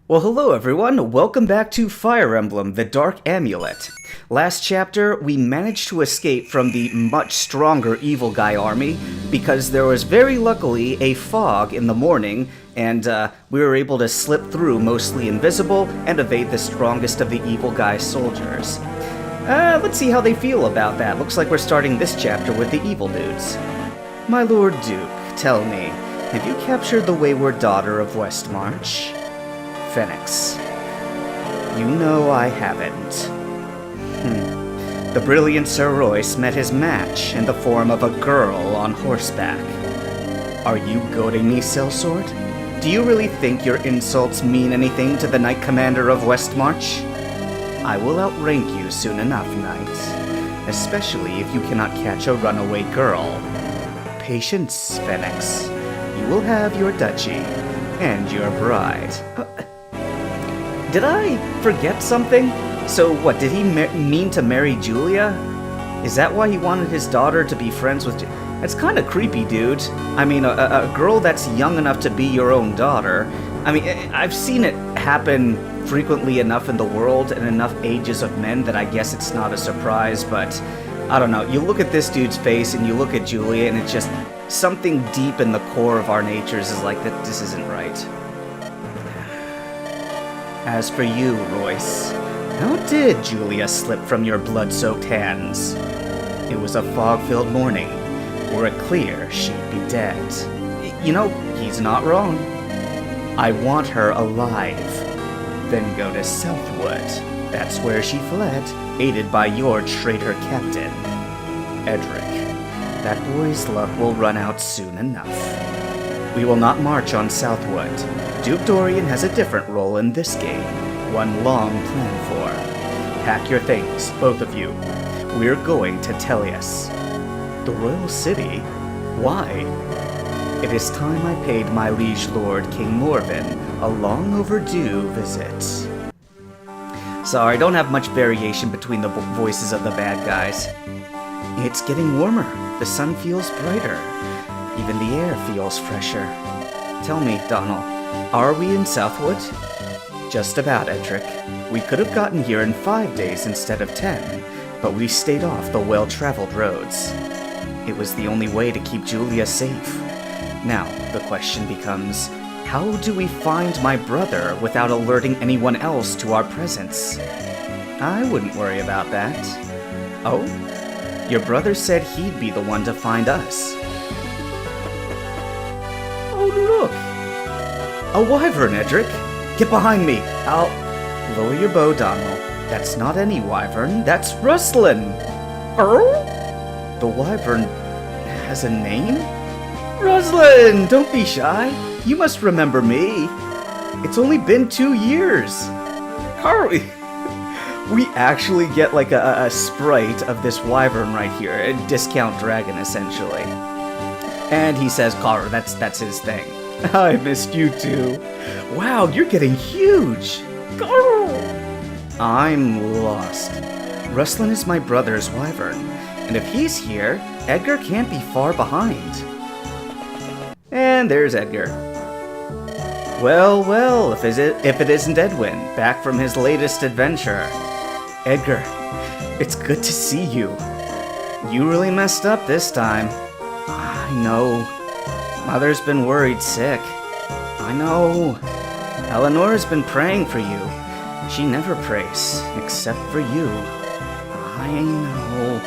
Well, hello everyone, welcome back to Fire Emblem, the Dark Amulet. Last chapter, we managed to escape from the much stronger evil guy army, because there was very luckily a fog in the morning, and we were able to slip through mostly invisible and evade the strongest of the evil guy soldiers. Let's see how they feel about that. Looks like we're starting this chapter with the evil dudes. My Lord Duke, tell me, have you captured the wayward daughter of Westmarch? Phoenix. You know I haven't. The brilliant Sir Royce met his match in the form of a girl on horseback. Are you goading me, Sellsword? Do you really think your insults mean anything to the Knight Commander of Westmarch? I will outrank you soon enough, Knight. Especially if you cannot catch a runaway girl. Patience, Phoenix. You will have your duchy and your bride. Did I forget something? So what, did he mean to marry Julia? Is that why he wanted his daughter to be friends with That's kind of creepy, dude. I mean, a girl that's young enough to be your own daughter. I mean, I've seen it happen frequently enough in the world and enough ages of men that I guess it's not a surprise, but I don't know. You look at this dude's face and you look at Julia and it's just something deep in the core of our natures is like that this isn't right. As for you, Royce, how did Julia slip from your blood-soaked hands? It was a fog-filled morning. Were it clear, she'd be dead. You know, he's not wrong. I want her alive. Then go to Southwood. That's where she fled, aided by your traitor captain, Edric. That boy's luck will run out soon enough. We will not march on Southwood. Duke Dorian has a different role in this game, one long planned for. Pack your things, both of you. We're going to Tellius. The Royal City? Why? It is time I paid my liege lord, King Morven, a long overdue visit. Sorry, I don't have much variation between the voices of the bad guys. It's getting warmer. The sun feels brighter. Even the air feels fresher. Tell me, Donald, are we in Southwood? Just about, Edric. We could have gotten here in 5 days instead of 10, but we stayed off the well-traveled roads. It was the only way to keep Julia safe. Now, the question becomes, how do we find my brother without alerting anyone else to our presence? I wouldn't worry about that. Oh? Your brother said he'd be the one to find us. Oh, look! A wyvern, Edric! Get behind me! I'll... Lower your bow, Donald. That's not any wyvern, that's Rustlin! The wyvern has a name? Rustlin! Don't be shy! You must remember me! It's only been 2 years! We actually get like a sprite of this wyvern right here, a discount dragon essentially. And he says, Carr, that's his thing. I missed you too. Wow, you're getting huge! Carr! I'm lost. Rustlin is my brother's wyvern, and if he's here, Edgar can't be far behind. And there's Edgar. Well, if it isn't Edwin, back from his latest adventure. Edgar, it's good to see you. You really messed up this time. I know. Mother's been worried sick. I know. Eleanor's been praying for you. She never prays, except for you. I know.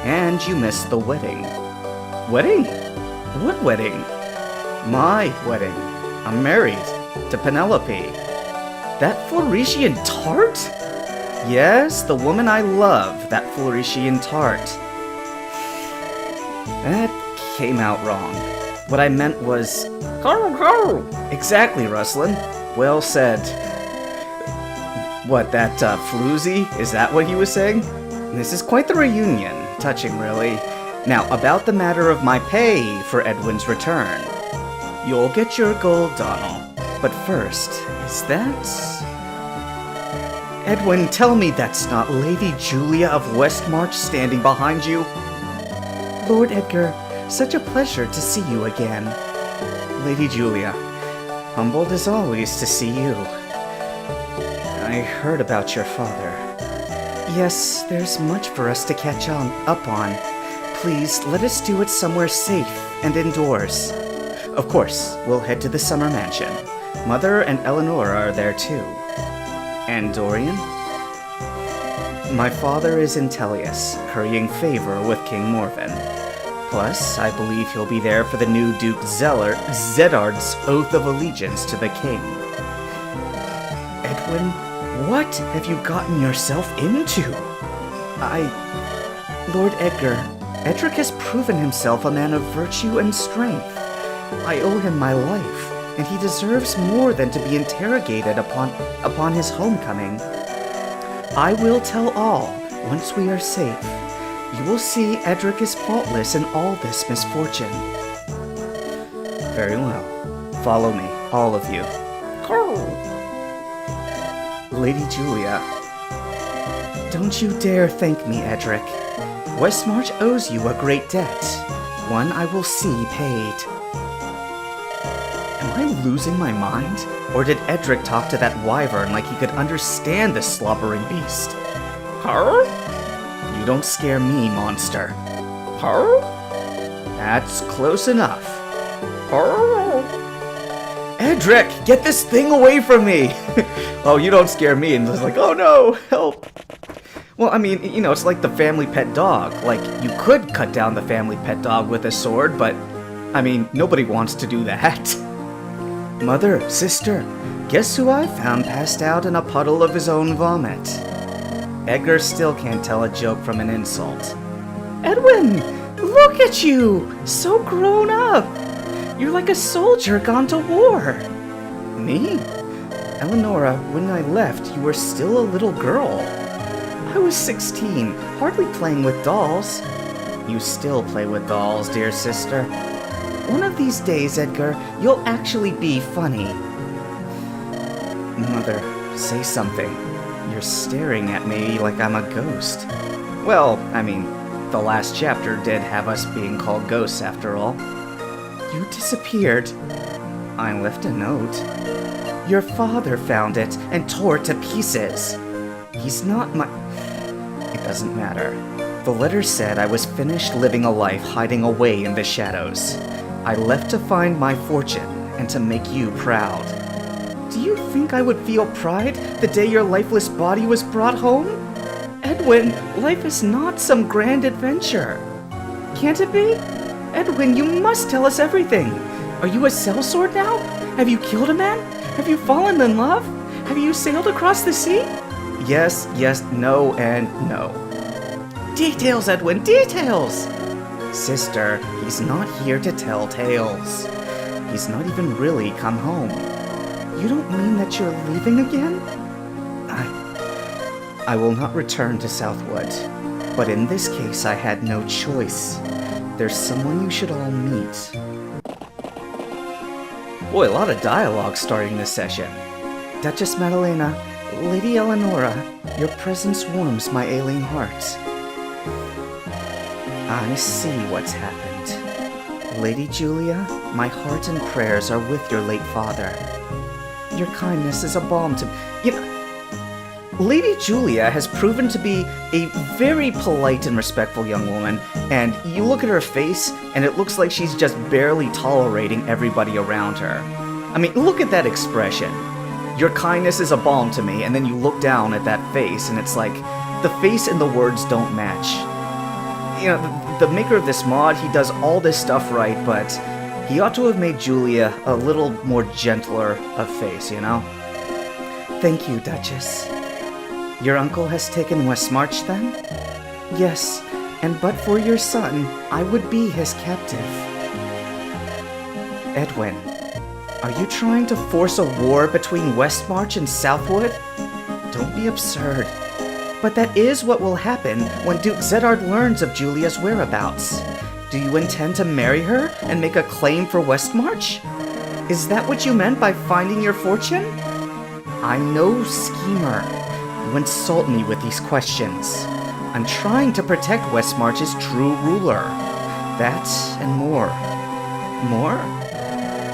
And you missed the wedding. Wedding? What wedding? My wedding. I'm married to Penelope. That Floresian tart? Yes, the woman I love, that Floresian tart. That came out wrong. What I meant was... Exactly, Rustlin. Well said. What, that floozy? Is that what he was saying? This is quite the reunion. Touching, really. Now, about the matter of my pay for Edwin's return. You'll get your gold, Donald. But first, is that... Edwin, tell me that's not Lady Julia of Westmarch standing behind you. Lord Edgar, such a pleasure to see you again. Lady Julia, humbled as always to see you. I heard about your father. Yes, there's much for us to catch up on. Please, let us do it somewhere safe and indoors. Of course, we'll head to the summer mansion. Mother and Eleonora are there too. And Dorian? My father is in Tellius, currying favor with King Morven. Plus, I believe he'll be there for the new Duke Zedard's oath of allegiance to the king. Edwin, what have you gotten yourself into? Lord Edgar, Edric has proven himself a man of virtue and strength. I owe him my life, and he deserves more than to be interrogated upon his homecoming. I will tell all once we are safe. You will see Edric is faultless in all this misfortune. Very well. Follow me, all of you. Lady Julia. Don't you dare thank me, Edric. Westmarch owes you a great debt, one I will see paid. Am I losing my mind? Or did Edric talk to that wyvern like he could understand this slobbering beast? Huh? You don't scare me, monster. Huh? That's close enough. Huh? Edric, get this thing away from me! Oh, you don't scare me, and it's like, oh no, help! Well, I mean, you know, it's like the family pet dog. Like, you could cut down the family pet dog with a sword, but, I mean, nobody wants to do that. Mother, sister, guess who I found passed out in a puddle of his own vomit? Edgar still can't tell a joke from an insult. Edwin, look at you! So grown up! You're like a soldier gone to war. Me? Eleonora, when I left, you were still a little girl. I was 16, hardly playing with dolls. You still play with dolls, dear sister. One of these days, Edgar, you'll actually be funny. Mother, say something. You're staring at me like I'm a ghost. Well, I mean, the last chapter did have us being called ghosts after all. You disappeared. I left a note. Your father found it and tore it to pieces. He's not my... It doesn't matter. The letter said I was finished living a life hiding away in the shadows. I left to find my fortune and to make you proud. Do you think I would feel pride the day your lifeless body was brought home? Edwin, life is not some grand adventure. Can't it be? Edwin, you must tell us everything. Are you a sellsword now? Have you killed a man? Have you fallen in love? Have you sailed across the sea? Yes, no, and no. Details, Edwin, details! Sister, he's not here to tell tales. He's not even really come home. You don't mean that you're leaving again? I will not return to Southwood, but in this case I had no choice. There's someone you should all meet. Boy, a lot of dialogue starting this session. Duchess Madalena, Lady Eleonora, your presence warms my ailing heart. I see what's happened. Lady Julia, my heart and prayers are with your late father. Your kindness is a balm to... You know, Lady Julia has proven to be a very polite and respectful young woman, and you look at her face, and it looks like she's just barely tolerating everybody around her. I mean, look at that expression. Your kindness is a balm to me, and then you look down at that face, and it's like, the face and the words don't match. You know, the maker of this mod, he does all this stuff right, but he ought to have made Julia a little more gentler of face, you know? Thank you, Duchess. Your uncle has taken Westmarch, then? Yes, and but for your son, I would be his captive. Edwin, are you trying to force a war between Westmarch and Southwood? Don't be absurd. But that is what will happen when Duke Zedard learns of Julia's whereabouts. Do you intend to marry her and make a claim for Westmarch? Is that what you meant by finding your fortune? I'm no schemer. You insult me with these questions. I'm trying to protect Westmarch's true ruler. That and more. More?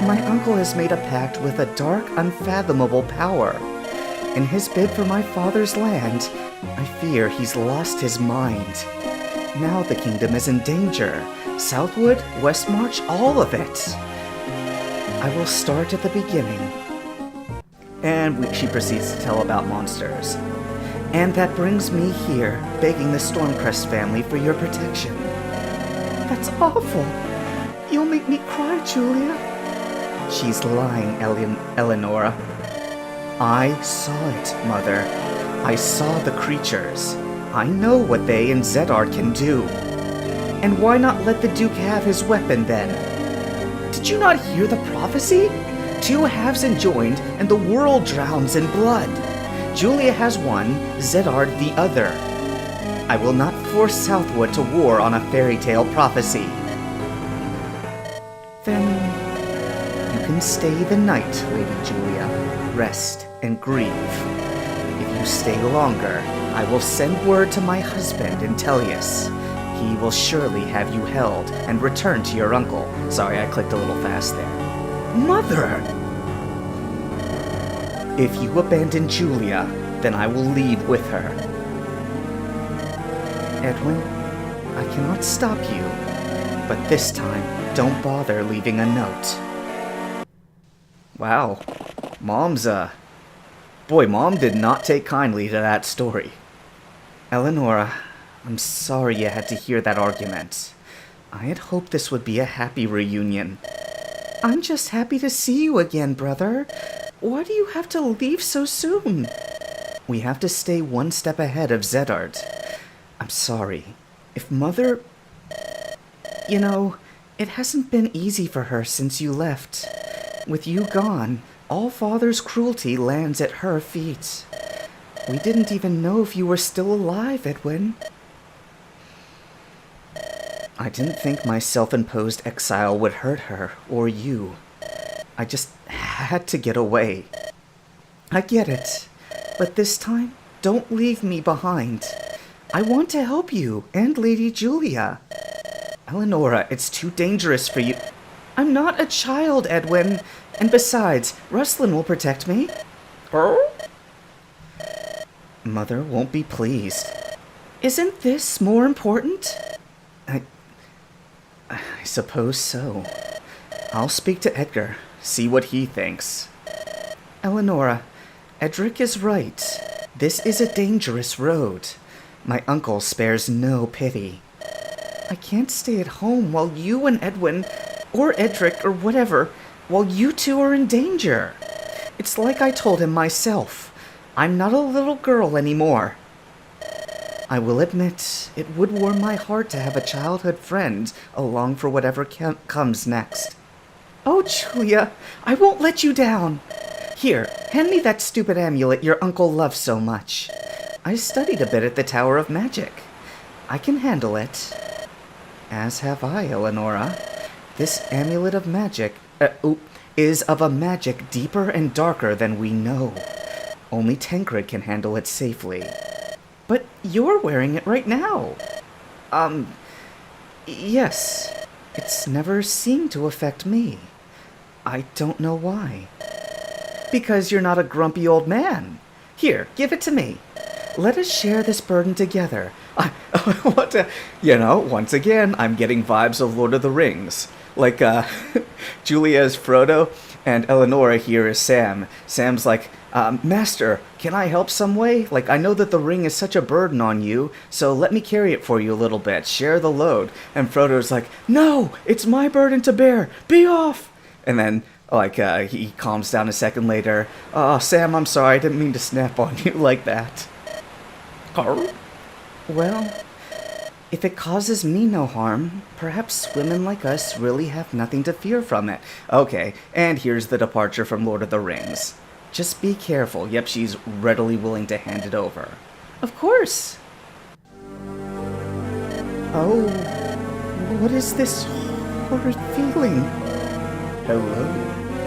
My uncle has made a pact with a dark, unfathomable power. In his bid for my father's land, I fear he's lost his mind. Now the kingdom is in danger. Southwood, Westmarch, all of it. I will start at the beginning. And she proceeds to tell about monsters. And that brings me here, begging the Stormcrest family for your protection. That's awful. You'll make me cry, Julia. She's lying, Eleonora. I saw it, Mother. I saw the creatures. I know what they and Zedard can do. And why not let the Duke have his weapon, then? Did you not hear the prophecy? 2 halves enjoined, and the world drowns in blood. Julia has one, Zedard the other. I will not force Southwood to war on a fairy tale prophecy. Then you can stay the night, Lady Julia. Rest and grieve. If you stay longer, I will send word to my husband in Tellius. He will surely have you held and returned to your uncle. Sorry, I clicked a little fast there. Mother! If you abandon Julia, then I will leave with her. Edwin, I cannot stop you, but this time, don't bother leaving a note. Wow. Mom's, Boy, Mom did not take kindly to that story. Eleonora, I'm sorry you had to hear that argument. I had hoped this would be a happy reunion. I'm just happy to see you again, brother. Why do you have to leave so soon? We have to stay one step ahead of Zedard. I'm sorry. If Mother... You know, it hasn't been easy for her since you left. With you gone, all Father's cruelty lands at her feet. We didn't even know if you were still alive, Edwin. I didn't think my self-imposed exile would hurt her, or you. I just had to get away. I get it. But this time, don't leave me behind. I want to help you, and Lady Julia. Eleonora, it's too dangerous for you. I'm not a child, Edwin. And besides, Rustlin will protect me. Mother won't be pleased. Isn't this more important? I suppose so. I'll speak to Edgar, see what he thinks. Eleonora, Edric is right. This is a dangerous road. My uncle spares no pity. I can't stay at home while you and Edwin, or Edric, or whatever, while you 2 are in danger. It's like I told him myself. I'm not a little girl anymore. I will admit, it would warm my heart to have a childhood friend along for whatever comes next. Oh, Julia, I won't let you down. Here, hand me that stupid amulet your uncle loves so much. I studied a bit at the Tower of Magic. I can handle it. As have I, Eleonora. This amulet of magic is of a magic deeper and darker than we know. Only Tancred can handle it safely. But you're wearing it right now. Yes. It's never seemed to affect me. I don't know why. Because you're not a grumpy old man. Here, give it to me. Let us share this burden together. Once again, I'm getting vibes of Lord of the Rings. Like, Julia is Frodo, and Eleonora here is Sam. Sam's like, Master, can I help some way? Like, I know that the ring is such a burden on you, so let me carry it for you a little bit. Share the load. And Frodo's like, no, it's my burden to bear. Be off. And then, he calms down a second later. Oh, Sam, I'm sorry. I didn't mean to snap on you like that. Well, if it causes me no harm, perhaps women like us really have nothing to fear from it. Okay, and here's the departure from Lord of the Rings. Just be careful. Yep, she's readily willing to hand it over. Of course. Oh, what is this horrid feeling? Hello,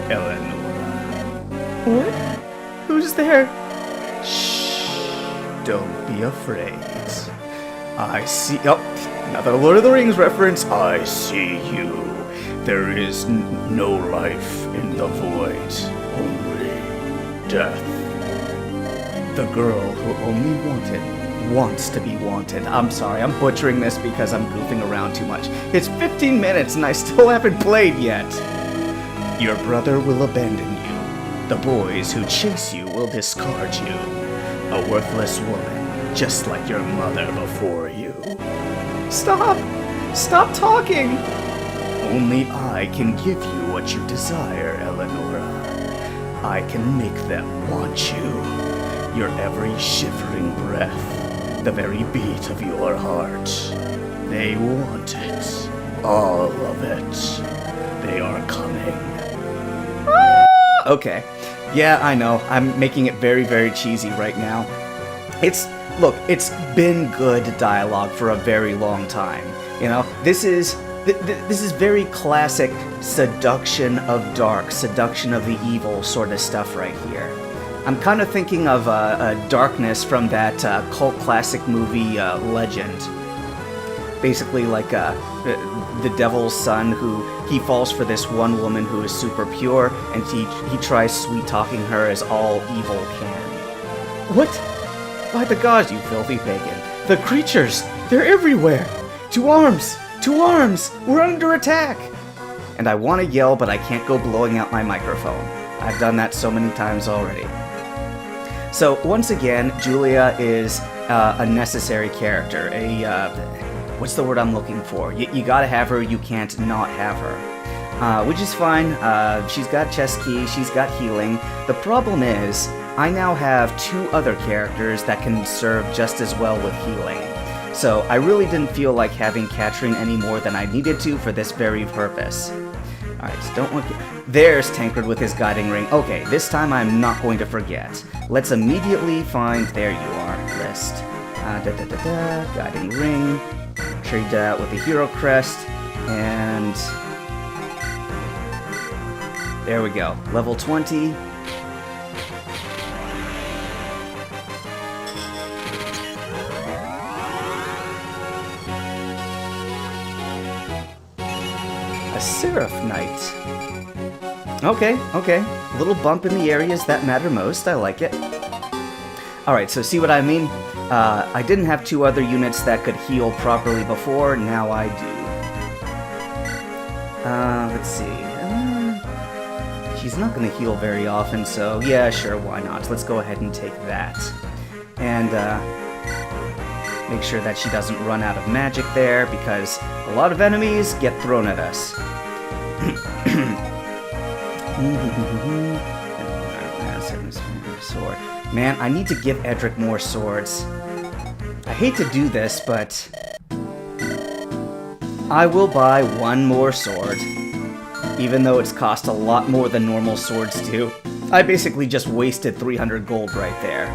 Eleanor. What? Who's there? Shh. Don't be afraid. I see... Oh, another Lord of the Rings reference. I see you. There is no life in the void. Only death. The girl who only wants to be wanted. I'm sorry, I'm butchering this because I'm goofing around too much. It's 15 minutes and I still haven't played yet. Your brother will abandon you. The boys who chase you will discard you. A worthless woman, just like your mother before you. Stop! Stop talking! Only I can give you what you desire, Eleonora. I can make them want you. Your every shivering breath, the very beat of your heart. They want it. All of it. They are coming. Okay. Yeah, I know. I'm making it very, very cheesy right now. Look, it's been good dialogue for a very long time. You know, this is very classic seduction of dark, seduction of the evil sort of stuff right here. I'm kind of thinking of Darkness from that cult classic movie Legend. Basically like the devil's son who he falls for this one woman who is super pure, and he tries sweet-talking her as all evil can. What? By the gods, you filthy pagan. The creatures! They're everywhere! To arms! To arms! We're under attack! And I want to yell, but I can't go blowing out my microphone. I've done that so many times already. So, once again, Julia is a necessary character. What's the word I'm looking for? You gotta have her, you can't not have her. Which is fine. She's got chest key, she's got healing. The problem is, I now have 2 other characters that can serve just as well with healing. So I really didn't feel like having Katrin any more than I needed to for this very purpose. Alright, so don't look. There's Tancred with his guiding ring. Okay, this time I'm not going to forget. Let's immediately find. There you are, list. Guiding ring. Trade that with the hero crest. And. There we go. Level 20. Seraph Knight. Okay. Little bump in the areas that matter most. I like it. Alright, so see what I mean? I didn't have 2 other units that could heal properly before. Now I do. Let's see. She's not going to heal very often, so yeah, sure, why not? Let's go ahead and take that. And, make sure that she doesn't run out of magic there, because a lot of enemies get thrown at us. Sword. Man, I need to give Edric more swords. I hate to do this, but I will buy 1 more sword, even though it's cost a lot more than normal swords do. I basically just wasted 300 gold right there.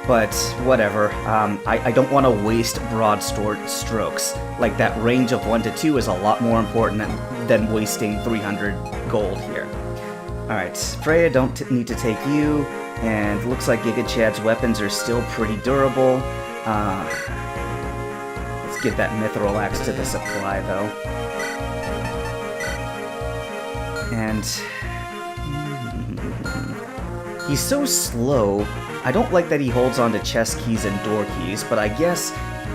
But whatever, I don't want to waste broadsword strokes. Like, that range of 1 to 2 is a lot more important than wasting 300 gold here. Alright, Freya, don't need to take you, and looks like Gigachad's weapons are still pretty durable. Let's give that mithril axe to the supply, though. And he's so slow. I don't like that he holds on to chest keys and door keys, but I guess,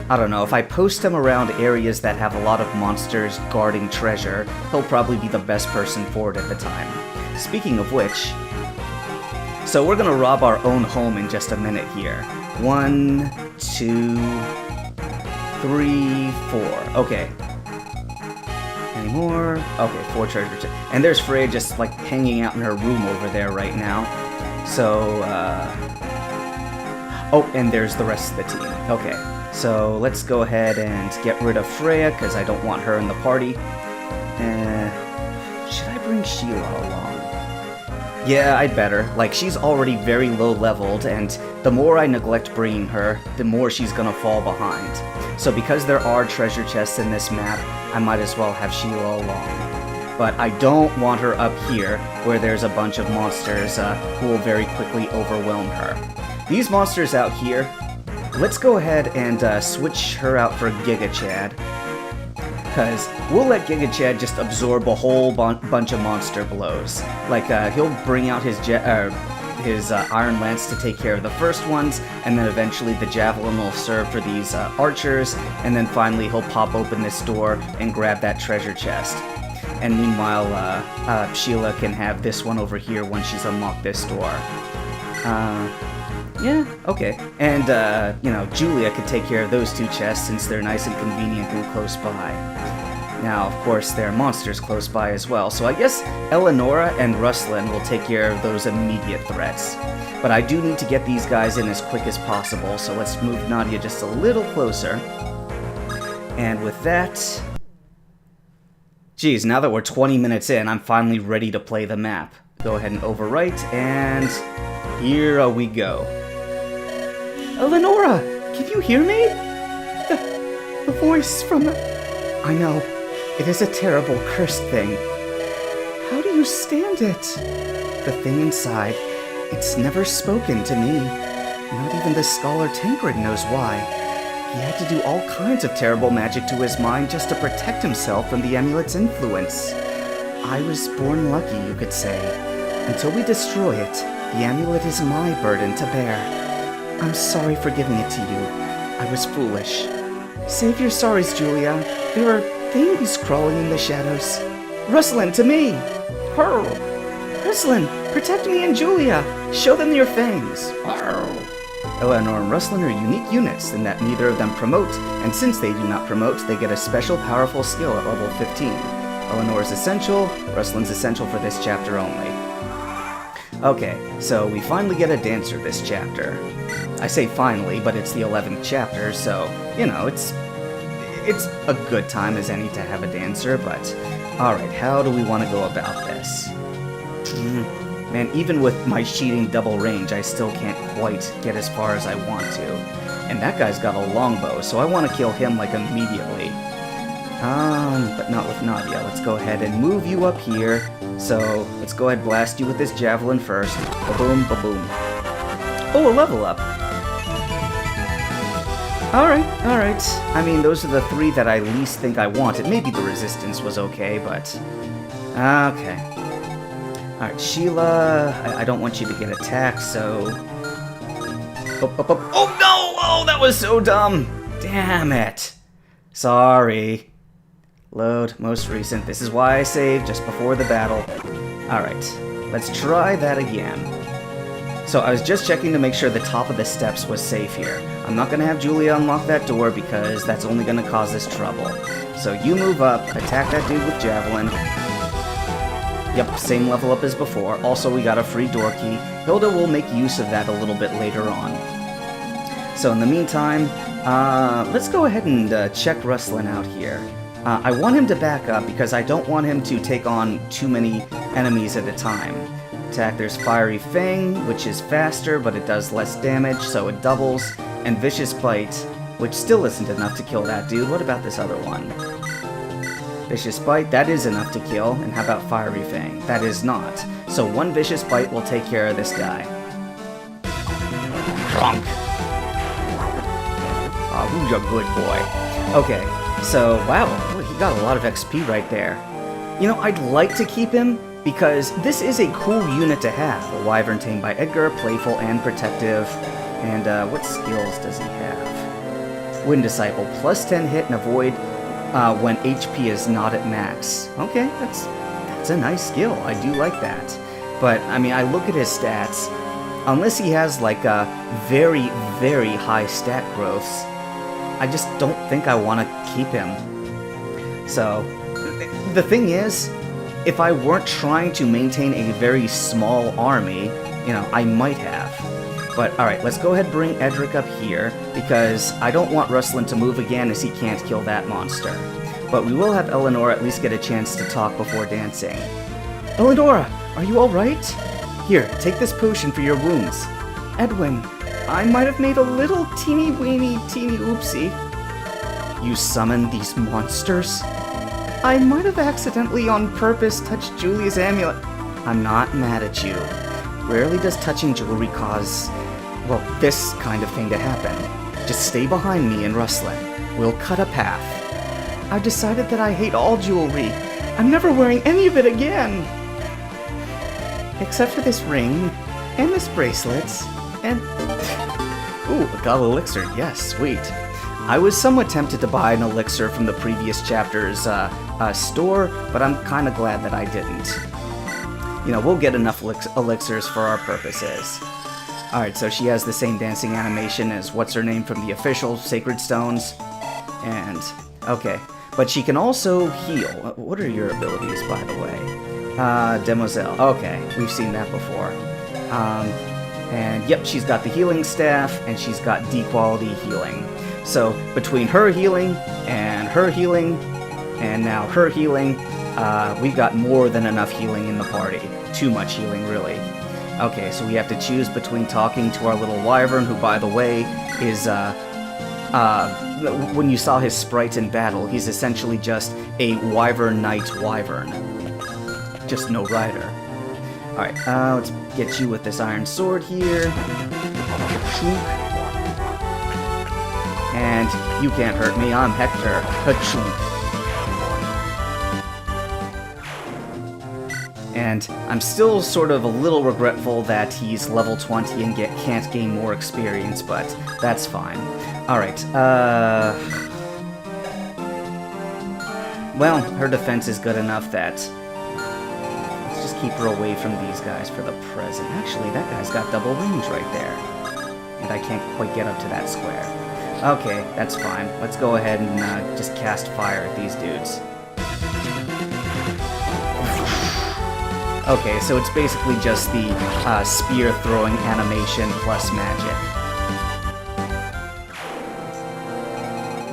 I don't know, if I post him around areas that have a lot of monsters guarding treasure, he'll probably be the best person for it at the time. Speaking of which, so we're gonna rob our own home in just a minute here. 1, 2, 3, 4. Okay. Any more? Okay, 4 treasure. And there's Freya just, like, hanging out in her room over there right now. So, oh, and there's the rest of the team. Okay, so let's go ahead and get rid of Freya, because I don't want her in the party. Should I bring Sheila along? Yeah, I'd better. Like, she's already very low leveled, and the more I neglect bringing her, the more she's gonna fall behind. So because there are treasure chests in this map, I might as well have Sheila along. But I don't want her up here, where there's a bunch of monsters who will very quickly overwhelm her. These monsters out here, let's go ahead and switch her out for Gigachad. Because we'll let Gigachad just absorb a whole bunch of monster blows. Like, he'll bring out his his Iron Lance to take care of the first ones, and then eventually the Javelin will serve for these archers, and then finally he'll pop open this door and grab that treasure chest. And meanwhile, Sheila can have this one over here once she's unlocked this door. Yeah, okay. And, Julia could take care of those two chests since they're nice and conveniently close by. Now, of course, there are monsters close by as well, so I guess Eleonora and Ruslan will take care of those immediate threats. But I do need to get these guys in as quick as possible, so let's move Nadia just a little closer. And with that... Geez, now that we're 20 minutes in, I'm finally ready to play the map. Go ahead and overwrite, and here we go. Eleonora, can you hear me? The voice from the... I know, it is a terrible, cursed thing. How do you stand it? The thing inside, it's never spoken to me. Not even the scholar Tancred knows why. He had to do all kinds of terrible magic to his mind just to protect himself from the amulet's influence. I was born lucky, you could say. Until we destroy it, the amulet is my burden to bear. I'm sorry for giving it to you. I was foolish. Save your sorries, Julia. There are things crawling in the shadows. Ruslan, to me! Hurl! Ruslan, protect me and Julia! Show them your fangs! Hurl! Eleanor and Ruslan are unique units in that neither of them promote, and since they do not promote, they get a special powerful skill at level 15. Eleanor's essential, Ruslan's essential for this chapter only. Okay, so we finally get a dancer this chapter. I say finally, but it's the 11th chapter, so, it's a good time as any to have a dancer, but... Alright, how do we want to go about this? Man, even with my cheating double range, I still can't quite get as far as I want to. And that guy's got a longbow, so I want to kill him, immediately. But not with Nadia. Let's go ahead and move you up here. So, let's go ahead and blast you with this javelin first. Ba-boom, ba-boom. Oh, a level up! Alright. I mean, those are the three that I least think I wanted. Maybe the resistance was okay, but... Okay. Alright, Sheila, I don't want you to get attacked, so... Up. Oh, no! Oh, that was so dumb! Damn it! Sorry. Load, most recent. This is why I saved just before the battle. Alright, let's try that again. So I was just checking to make sure the top of the steps was safe here. I'm not going to have Julia unlock that door because that's only going to cause us trouble. So you move up, attack that dude with Javelin. Yep, same level up as before. Also, we got a free door key. Hilda will make use of that a little bit later on. So in the meantime, let's go ahead and check Ruslan out here. I want him to back up because I don't want him to take on too many enemies at a time. Attack, there's Fiery Fang, which is faster, but it does less damage, so it doubles. And Vicious Bite, which still isn't enough to kill that dude. What about this other one? Vicious Bite, that is enough to kill. And how about Fiery Fang? That is not. So one Vicious Bite will take care of this guy. Drunk. Oh, who's a good boy? Okay, so, wow, he got a lot of XP right there. I'd like to keep him, because this is a cool unit to have. A Wyvern tamed by Edgar, playful and protective. And what skills does he have? Wind Disciple, plus 10 hit and avoid when HP is not at max. Okay, that's a nice skill. I do like that. But, I mean, I look at his stats. Unless he has, a very, very high stat growths, I just don't think I want to keep him. So, the thing is, if I weren't trying to maintain a very small army, I might have. But, alright, let's go ahead and bring Edric up here, because I don't want Ruslan to move again as he can't kill that monster. But we will have Eleanor at least get a chance to talk before dancing. Eleonora, are you alright? Here, take this potion for your wounds. Edwin, I might have made a little teeny oopsie. You summoned these monsters? I might have accidentally on purpose touched Julia's amulet. I'm not mad at you. Rarely does touching jewelry cause, well, this kind of thing to happen. Just stay behind me and Ruslan. We'll cut a path. I've decided that I hate all jewelry. I'm never wearing any of it again. Except for this ring And this bracelet. And... Ooh, a god elixir. Yes, sweet. I was somewhat tempted to buy an elixir from the previous chapter's store, but I'm kind of glad that I didn't. You know, we'll get enough elixirs for our purposes. Alright, so she has the same dancing animation as what's-her-name from the official Sacred Stones. And, okay. But she can also heal. What are your abilities, by the way? Demoiselle. Okay, we've seen that before. And yep, she's got the healing staff, and she's got D-quality healing. So, between her healing, and now her healing, we've got more than enough healing in the party. Too much healing, really. Okay, so we have to choose between talking to our little wyvern, who, by the way, is, when you saw his sprite in battle, he's essentially just a wyvern knight wyvern. Just no rider. Alright, let's get you with this iron sword here. And you can't hurt me, I'm Hector. Hachunk. And I'm still sort of a little regretful that he's level 20 and can't gain more experience, but that's fine. Alright, well, her defense is good enough that... Let's just keep her away from these guys for the present. Actually, that guy's got double range right there. And I can't quite get up to that square. Okay, that's fine. Let's go ahead and just cast fire at these dudes. Okay, so it's basically just the spear throwing animation plus magic.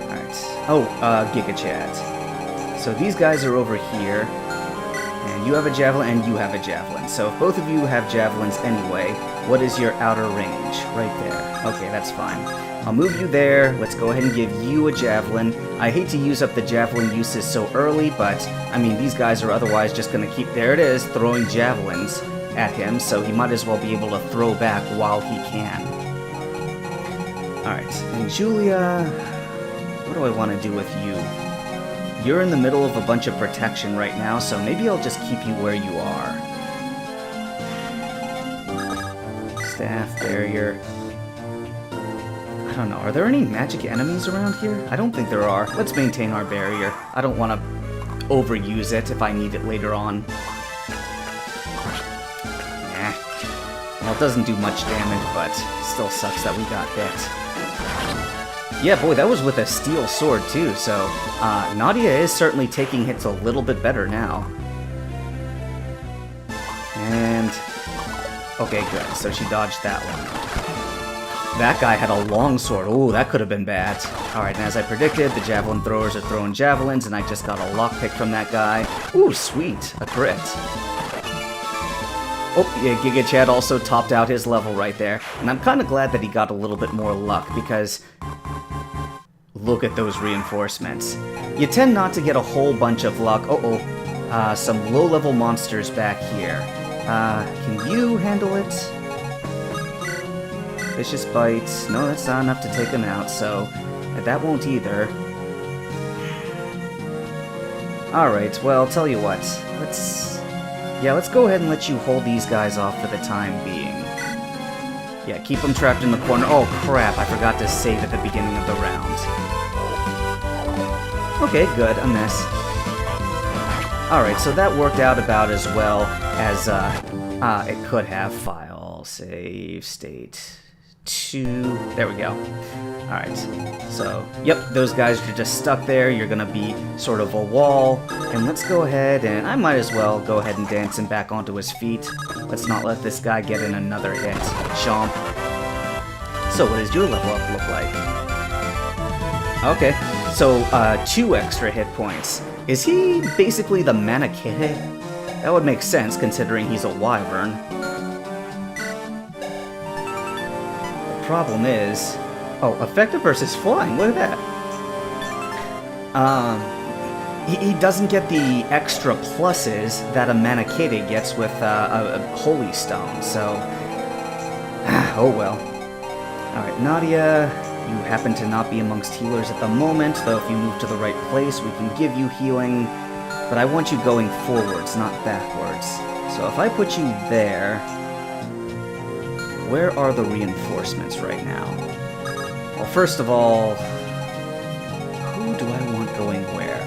Alright. Oh, Gigachad. So these guys are over here, and you have a javelin and you have a javelin. So if both of you have javelins anyway, what is your outer range? Right there. Okay, that's fine. I'll move you there. Let's go ahead and give you a javelin. I hate to use up the javelin uses so early, but, I mean, these guys are otherwise just going to keep, there it is, throwing javelins at him, so he might as well be able to throw back while he can. Alright, and Julia, what do I want to do with you? You're in the middle of a bunch of protection right now, so maybe I'll just keep you where you are. Staff, barrier... I don't know, are there any magic enemies around here? I don't think there are. Let's maintain our barrier. I don't want to overuse it if I need it later on. Nah. Well, it doesn't do much damage, but still sucks that we got hit. Yeah, boy, that was with a steel sword, too, so Nadia is certainly taking hits a little bit better now. And... okay, good, so she dodged that one. That guy had a long sword. Ooh, that could have been bad. Alright, and as I predicted, the javelin throwers are throwing javelins, and I just got a lockpick from that guy. Ooh, sweet. A crit. Oh, yeah, Gigachad also topped out his level right there. And I'm kind of glad that he got a little bit more luck, because... look at those reinforcements. You tend not to get a whole bunch of luck. Uh-oh. Some low-level monsters back here. Can you handle it? Vicious bites. No, that's not enough to take him out, so that won't either. Alright, well, tell you what. Let's go ahead and let you hold these guys off for the time being. Yeah, keep them trapped in the corner. Oh, crap, I forgot to save at the beginning of the round. Okay, good, a miss. Alright, so that worked out about as well as it could have. File, save, state... 2... there we go. Alright, so, yep, those guys are just stuck there. You're gonna be sort of a wall. And let's go ahead and... I might as well go ahead and dance him back onto his feet. Let's not let this guy get in another hit. Chomp. So what does your level up look like? Okay, so 2 extra hit points. Is he basically the Manakete? That would make sense considering he's a wyvern. Problem is... oh, effective versus flying, look at that. He doesn't get the extra pluses that a Manakete gets with a Holy Stone, so... oh well. Alright, Nadia, you happen to not be amongst healers at the moment, though if you move to the right place, we can give you healing, but I want you going forwards, not backwards. So if I put you there... where are the reinforcements right now? Well, first of all, who do I want going where?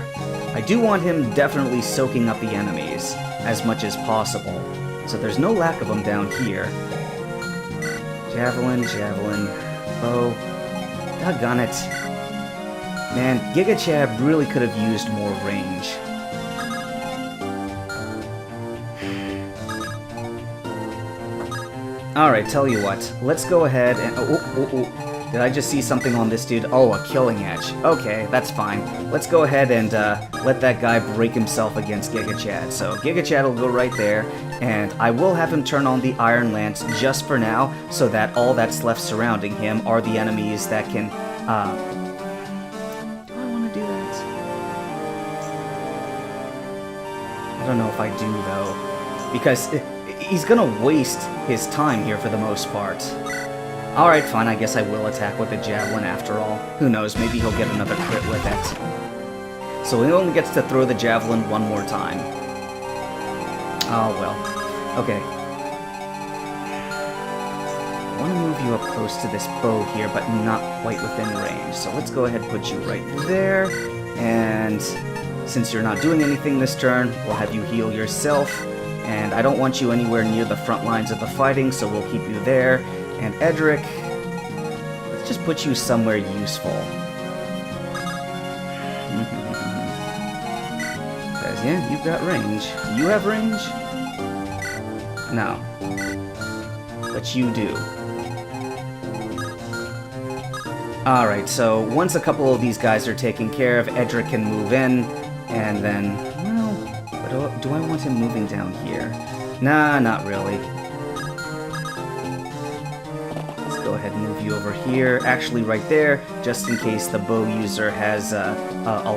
I do want him definitely soaking up the enemies as much as possible, so there's no lack of them down here. Javelin, javelin, bow. Doggone it. Man, Gigachad really could have used more range. Alright, tell you what. Let's go ahead and... Did I just see something on this dude? Oh, a killing edge. Okay, that's fine. Let's go ahead and let that guy break himself against Gigachad. So Gigachad will go right there, and I will have him turn on the Iron Lance just for now, so that all that's left surrounding him are the enemies that can... Do I want to do that? I don't know if I do, though. Because he's gonna waste his time here for the most part. Alright, fine, I guess I will attack with the javelin after all. Who knows, maybe he'll get another crit with it. So he only gets to throw the javelin one more time. Oh well. Okay. I want to move you up close to this bow here, but not quite within range. So let's go ahead and put you right there. And since you're not doing anything this turn, we'll have you heal yourself. And I don't want you anywhere near the front lines of the fighting, so we'll keep you there. And Edric, let's just put you somewhere useful. Because, yeah, you've got range. Do you have range? No. But you do. Alright, so once a couple of these guys are taken care of, Edric can move in, and then, well, do I want him moving down here? Nah, not really. Go ahead and move you over here, actually right there, just in case the bow user has a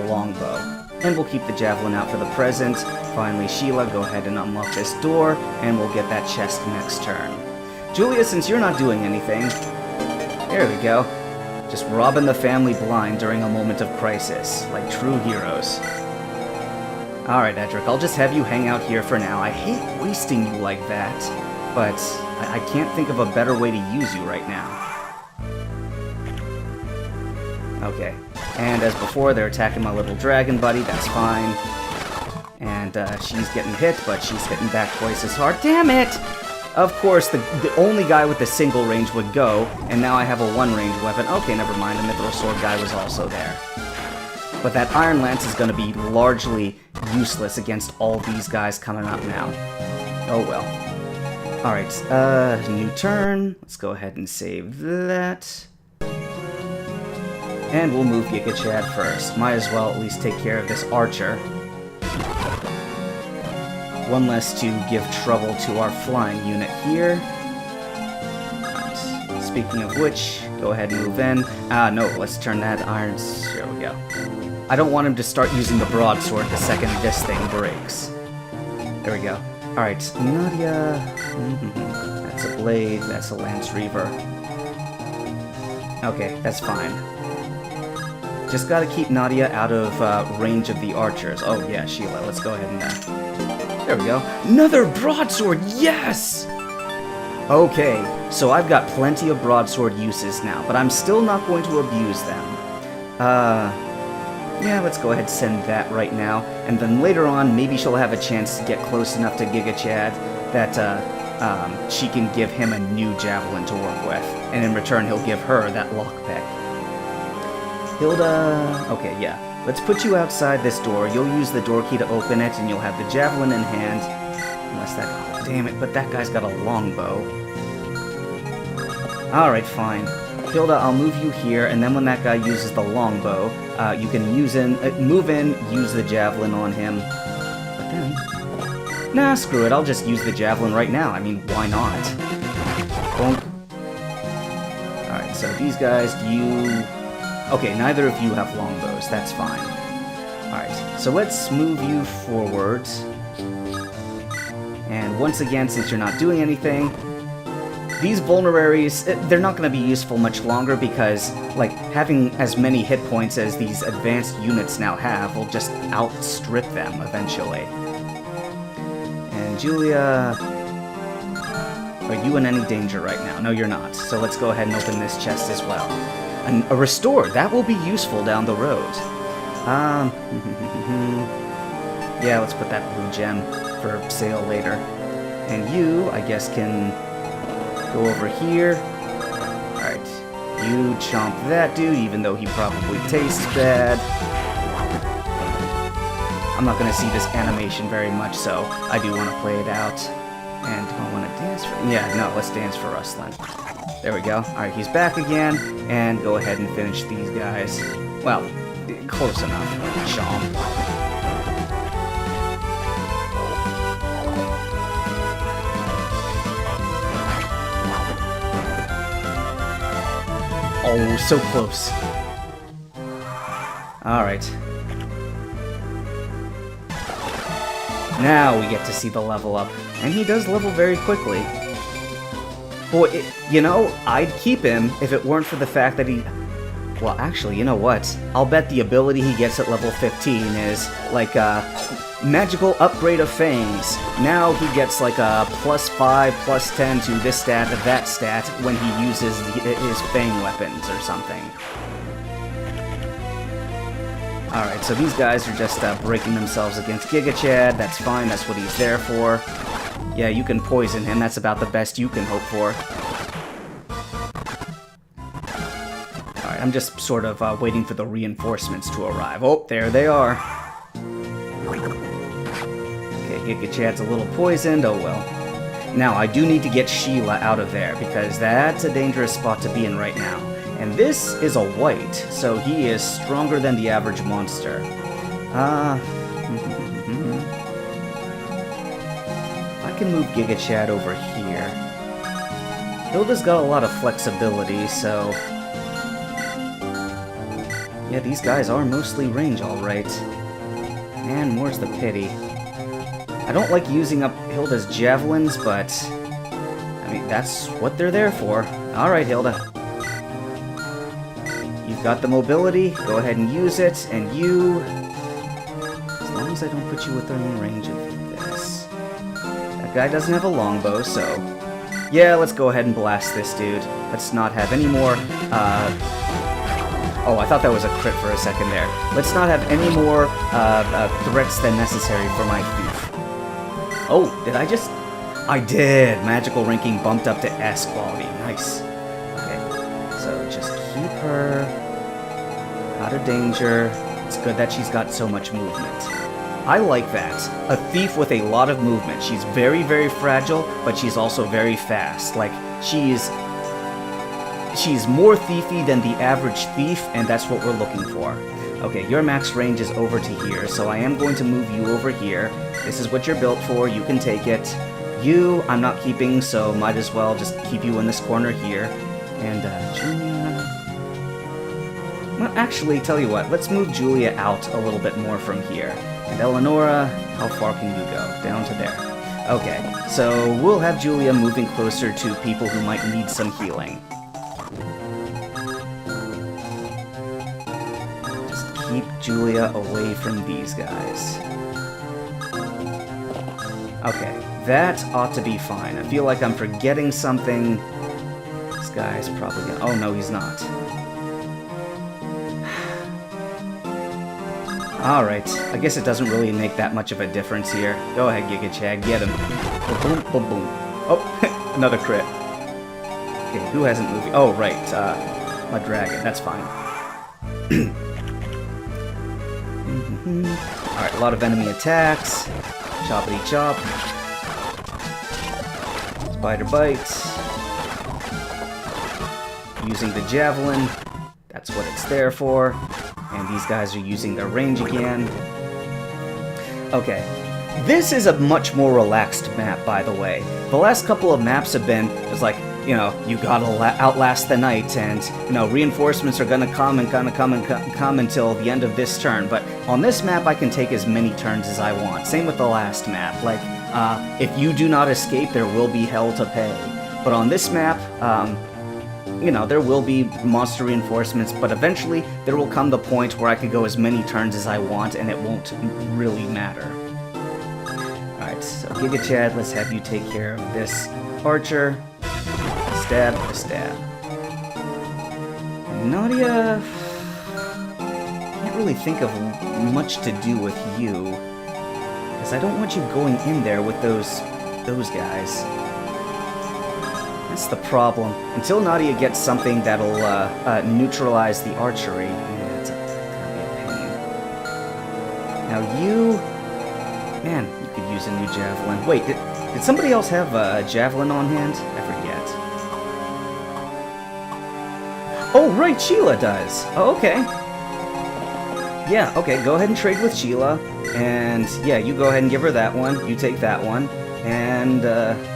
longbow. And we'll keep the javelin out for the present. Finally, Sheila, go ahead and unlock this door, and we'll get that chest next turn. Julia, since you're not doing anything, there we go. Just robbing the family blind during a moment of crisis, like true heroes. Alright, Edric, I'll just have you hang out here for now. I hate wasting you like that, but I can't think of a better way to use you right now. Okay, and as before, they're attacking my little dragon buddy, that's fine. And she's getting hit, but she's hitting back twice as hard. Damn it! Of course, the only guy with the single range would go, and now I have a one-range weapon. Okay, never mind, the mithril sword guy was also there. But that Iron Lance is going to be largely useless against all these guys coming up now. Oh well. Alright, new turn. Let's go ahead and save that. And we'll move Gigachad first. Might as well at least take care of this archer. One less to give trouble to our flying unit here. Right. Speaking of which, go ahead and move in. No, let's turn that iron... There we go. I don't want him to start using the broadsword the second this thing breaks. There we go. Alright, Nadia... That's a blade, that's a lance reaver. Okay, that's fine. Just gotta keep Nadia out of range of the archers. Oh yeah, Sheila, let's go ahead and... There we go. Another broadsword, yes! Okay, so I've got plenty of broadsword uses now, but I'm still not going to abuse them. Yeah, let's go ahead and send that right now, and then later on, maybe she'll have a chance to get close enough to Gigachad that she can give him a new javelin to work with, and in return he'll give her that lockpick. Hilda... Okay, yeah. Let's put you outside this door. You'll use the door key to open it, and you'll have the javelin in hand. Unless that... Oh, damn it, but that guy's got a longbow. Alright, fine. Hilda, I'll move you here, and then when that guy uses the longbow, you can move in, use the javelin on him. But then... Nah, screw it, I'll just use the javelin right now. I mean, why not? Bonk. Alright, so these guys, you... Okay, neither of you have longbows, that's fine. Alright, so let's move you forwards. And once again, since you're not doing anything, these vulneraries, they're not going to be useful much longer because, like, having as many hit points as these advanced units now have will just outstrip them eventually. And Julia... Are you in any danger right now? No, you're not. So let's go ahead and open this chest as well. A restore. That will be useful down the road. Yeah, let's put that blue gem for sale later. And you, I guess, can go over here. Alright. You chomp that dude, even though he probably tastes bad. I'm not going to see this animation very much, so I do want to play it out. And do I want to dance for... Yeah, no, let's dance for Rustlin. There we go. Alright, he's back again. And go ahead and finish these guys. Well, close enough. Chomp. Oh, so close. Alright. Now we get to see the level up. And he does level very quickly. Boy, you know, I'd keep him if it weren't for the fact that he... Well, actually, you know what? I'll bet the ability he gets at level 15 is, like, magical upgrade of fangs. Now he gets, like, a +5, +10 to this stat, that stat, when he uses his fang weapons or something. Alright, so these guys are just breaking themselves against Gigachad. That's fine, that's what he's there for. Yeah, you can poison him, that's about the best you can hope for. Alright, I'm just sort of waiting for the reinforcements to arrive. Oh, there they are. Okay, Gigachad's a little poisoned, oh well. Now, I do need to get Sheila out of there, because that's a dangerous spot to be in right now. And this is a white, so he is stronger than the average monster. I can move Gigachad over here. Hilda's got a lot of flexibility, so... Yeah, these guys are mostly range, alright. Man, more's the pity. I don't like using up Hilda's javelins, but... I mean, that's what they're there for. Alright, Hilda. You've got the mobility, go ahead and use it, and you... As long as I don't put you within range of this... That guy doesn't have a longbow, so... Yeah, let's go ahead and blast this dude. Let's not have any more, Oh, I thought that was a crit for a second there. Let's not have any more, threats than necessary for my thief. Oh, did I just... I did! Magical ranking bumped up to S quality. Nice. Okay, so just keep her out of danger. It's good that she's got so much movement. I like that. A thief with a lot of movement. She's very, very fragile, but she's also very fast. Like, she's more thiefy than the average thief, and that's what we're looking for. Okay, your max range is over to here, so I am going to move you over here. This is what you're built for, you can take it. You, I'm not keeping, so might as well just keep you in this corner here. And, Julia... Well, actually, tell you what, let's move Julia out a little bit more from here. And Eleonora, how far can you go? Down to there. Okay, so we'll have Julia moving closer to people who might need some healing. Just keep Julia away from these guys. Okay, that ought to be fine. I feel like I'm forgetting something. This guy's probably gonna... Oh, no, he's not. Alright, I guess it doesn't really make that much of a difference here. Go ahead, Gigachad, get him. Boom, boom, boom. Oh, another crit. Okay, who hasn't moved? Oh, right, my dragon, that's fine. Alright, a lot of enemy attacks. Choppity chop. Spider bites. Using the javelin. That's what it's there for. And these guys are using their range again. Okay. This is a much more relaxed map, by the way. The last couple of maps have been, it's like, you know, you gotta outlast the night, and, you know, reinforcements are gonna come until the end of this turn. But on this map, I can take as many turns as I want. Same with the last map. Like, if you do not escape, there will be hell to pay. But on this map, you know, there will be monster reinforcements, but eventually there will come the point where I could go as many turns as I want, and it won't really matter. Alright, so Gigachad, let's have you take care of this Archer. Stab to stab. And Nadia... can't really think of much to do with you. Because I don't want you going in there with those guys. That's the problem. Until Nadia gets something that'll neutralize the archery, it's gonna be a pain. Now you... man, you could use a new javelin. Wait, did somebody else have a javelin on hand? I forget. Oh, right, Sheila does. Oh, okay. Yeah, okay, go ahead and trade with Sheila. And, yeah, you go ahead and give her that one. You take that one. And,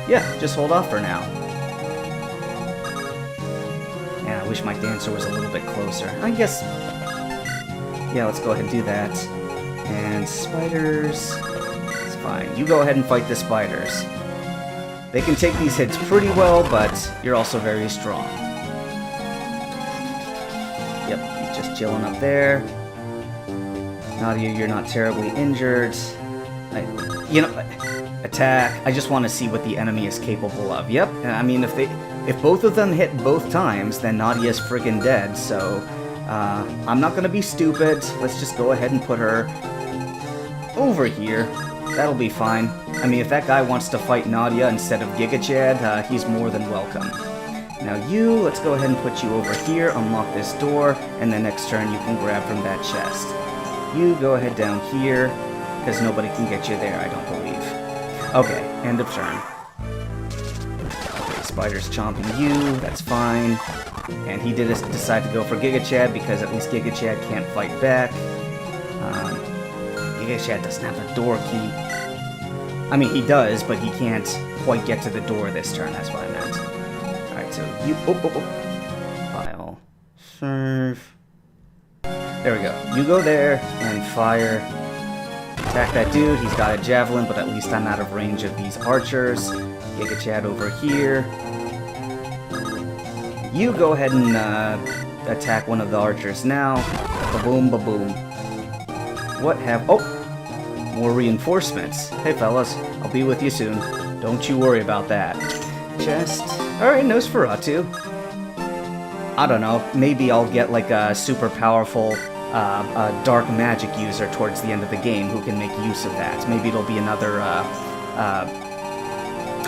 yeah, just hold off for now. Yeah, I wish my dancer was a little bit closer. I guess... yeah, let's go ahead and do that. And spiders... it's fine. You go ahead and fight the spiders. They can take these hits pretty well, but you're also very strong. Yep, he's just chilling up there. Nadia, you're not terribly injured. Attack. I just want to see what the enemy is capable of. Yep, I mean, if both of them hit both times, then Nadia's friggin' dead, so... I'm not gonna be stupid. Let's just go ahead and put her... over here. That'll be fine. I mean, if that guy wants to fight Nadia instead of Gigachad, he's more than welcome. Now you, let's go ahead and put you over here, unlock this door, and then next turn you can grab from that chest. You go ahead down here, because nobody can get you there, I don't believe. Okay, end of turn. Okay, Spider's chomping you, that's fine. And he did decide to go for Gigachad, because at least Gigachad can't fight back. Gigachad doesn't have a door key. I mean, he does, but he can't quite get to the door this turn, that's what I meant. Alright, so you... File. Serve... there we go. You go there and fire. Attack that dude. He's got a javelin, but at least I'm out of range of these archers. Gigachad over here. You go ahead and attack one of the archers now. Ba-boom, ba-boom. What have... oh! More reinforcements. Hey, fellas. I'll be with you soon. Don't you worry about that. Chest. Alright, Nosferatu. I don't know. Maybe I'll get like a super powerful dark magic user towards the end of the game who can make use of that. Maybe it'll be another,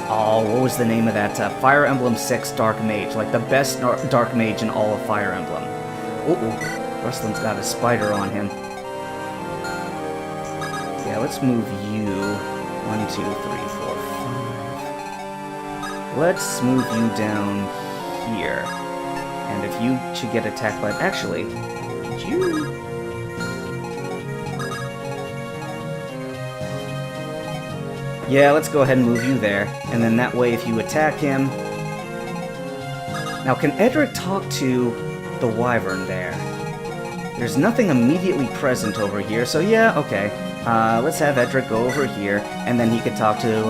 oh, what was the name of that? Fire Emblem 6 Dark Mage. Like the best Dark Mage in all of Fire Emblem. Uh-oh. Rustlin's got a spider on him. Yeah, let's move you. 1, 2, 3, 4, 5. Let's move you down here. And if you should get attacked by... actually, did you... yeah, let's go ahead and move you there. And then that way, if you attack him... now, can Edric talk to the wyvern there? There's nothing immediately present over here, so yeah, okay. Let's have Edric go over here, and then he could talk to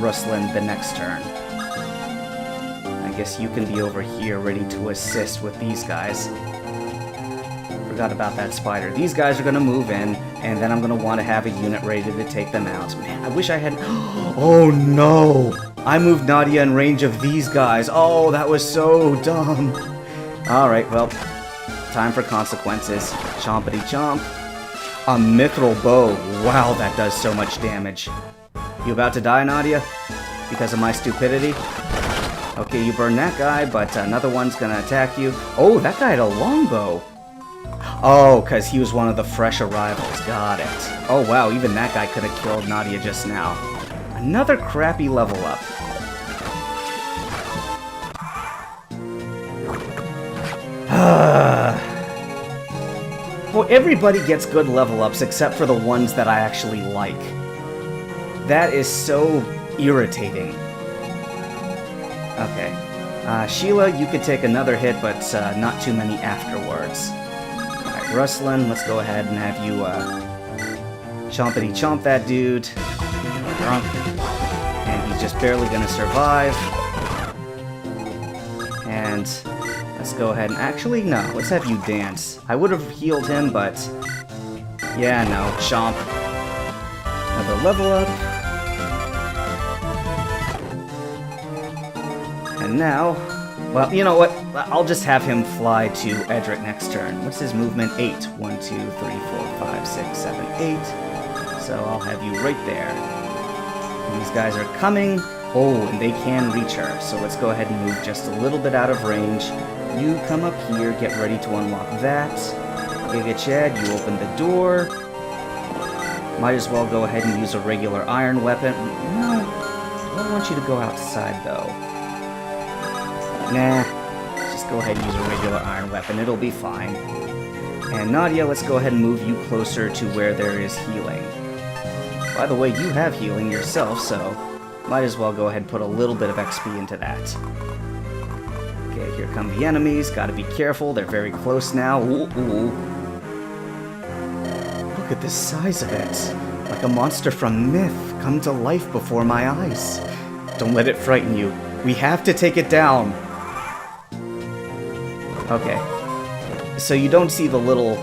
Rustlin the next turn. I guess you can be over here ready to assist with these guys. Forgot about that spider. These guys are going to move in, and then I'm going to want to have a unit ready to take them out. Man, I wish I had... oh no! I moved Nadia in range of these guys. Oh, that was so dumb. Alright, well, time for consequences. Chompity chomp. A mithril bow. Wow, that does so much damage. You about to die, Nadia? Because of my stupidity? Okay, you burn that guy, but another one's gonna attack you. Oh, that guy had a longbow. Oh, because he was one of the fresh arrivals. Got it. Oh, wow, even that guy could have killed Nadia just now. Another crappy level up. Well, everybody gets good level ups except for the ones that I actually like. That is so irritating. Okay. Sheila, you could take another hit, but not too many afterwards. Alright, Rustlin, let's go ahead and have you chompity chomp that dude. Drunk. And he's just barely gonna survive. And let's go ahead and... actually, no, let's have you dance. I would have healed him, but... yeah, no, chomp. Another level up. And now, well, you know what? I'll just have him fly to Edric next turn. What's his movement? 8. 1, 2, 3, 4, 5, 6, 7, 8. So I'll have you right there. And these guys are coming. Oh, and they can reach her. So let's go ahead and move just a little bit out of range. You come up here, get ready to unlock that. Gigachad, you open the door. Might as well go ahead and use a regular iron weapon. No, I don't want you to go outside, though. Nah, just go ahead and use a regular iron weapon. It'll be fine. And Nadia, let's go ahead and move you closer to where there is healing. By the way, you have healing yourself, so might as well go ahead and put a little bit of XP into that. Okay, here come the enemies. Gotta be careful. They're very close now. Ooh, ooh. Look at the size of it. Like a monster from myth come to life before my eyes. Don't let it frighten you. We have to take it down. Okay. So you don't see the little